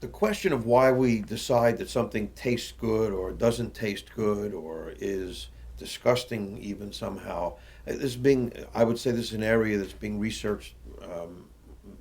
the question of why we decide that something tastes good or doesn't taste good or is disgusting even somehow, I would say this is an area that's being researched.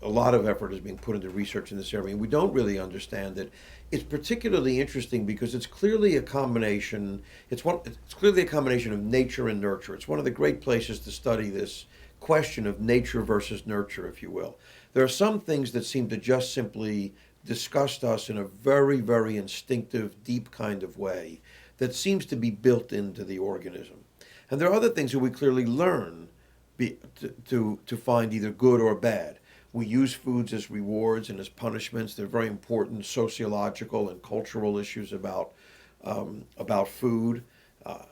A lot of effort is being put into research in this area, and we don't really understand it. It's particularly interesting because it's clearly a combination. It's clearly a combination of nature and nurture. It's one of the great places to study this question of nature versus nurture, if you will. There are some things that seem to just simply disgust us in a very, very instinctive, deep kind of way that seems to be built into the organism. And there are other things that we clearly learn to find either good or bad. We use foods as rewards and as punishments. They're very important sociological and cultural issues about food,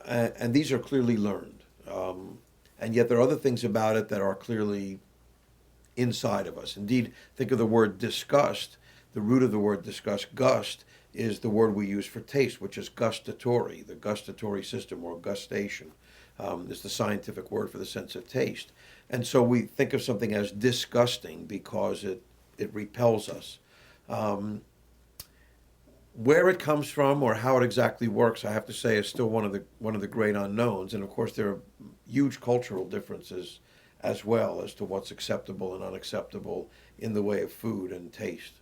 and these are clearly learned. And yet there are other things about it that are clearly inside of us. Indeed, think of the word disgust. The root of the word disgust, gust, is the word we use for taste, which is gustatory. The gustatory system, or gustation, is the scientific word for the sense of taste. And so we think of something as disgusting because it repels us. Where it comes from or how it exactly works, I have to say, is still one of the great unknowns. And of course, there are huge cultural differences as well as to what's acceptable and unacceptable in the way of food and taste,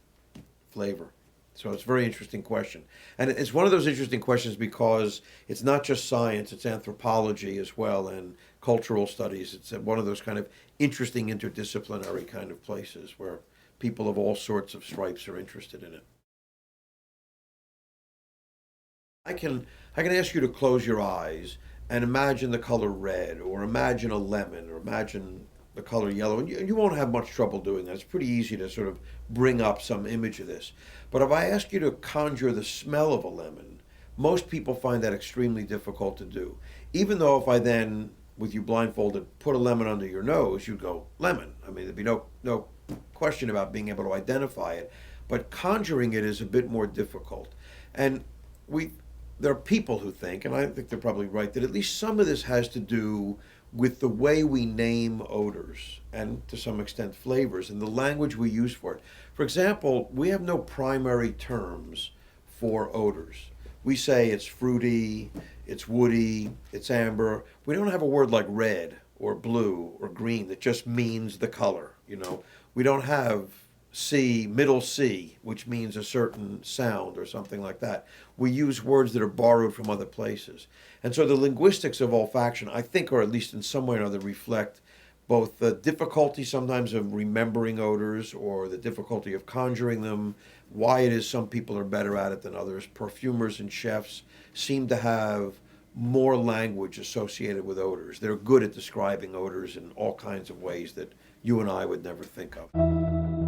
flavor. So it's a very interesting question. And it's one of those interesting questions because it's not just science, it's anthropology as well and cultural studies. It's one of those kind of interesting interdisciplinary kind of places where people of all sorts of stripes are interested in it. I can ask you to close your eyes and imagine the color red, or imagine a lemon, or imagine the color yellow, and you won't have much trouble doing that. It's pretty easy to sort of bring up some image of this. But if I ask you to conjure the smell of a lemon, most people find that extremely difficult to do. Even though if I then, with you blindfolded, put a lemon under your nose, you'd go, lemon. I mean, there'd be no question about being able to identify it. But conjuring it is a bit more difficult. And we there are people who think, and I think they're probably right, that at least some of this has to do with the way we name odors and to some extent flavors and the language we use for it. For example, we have no primary terms for odors. We say it's fruity, it's woody, it's amber. We don't have a word like red or blue or green that just means the color, you know. We don't have middle C, which means a certain sound or something like that. We use words that are borrowed from other places. And so the linguistics of olfaction, I think, or at least in some way or other, reflect both the difficulty sometimes of remembering odors or the difficulty of conjuring them, why it is some people are better at it than others. Perfumers and chefs seem to have more language associated with odors. They're good at describing odors in all kinds of ways that you and I would never think of.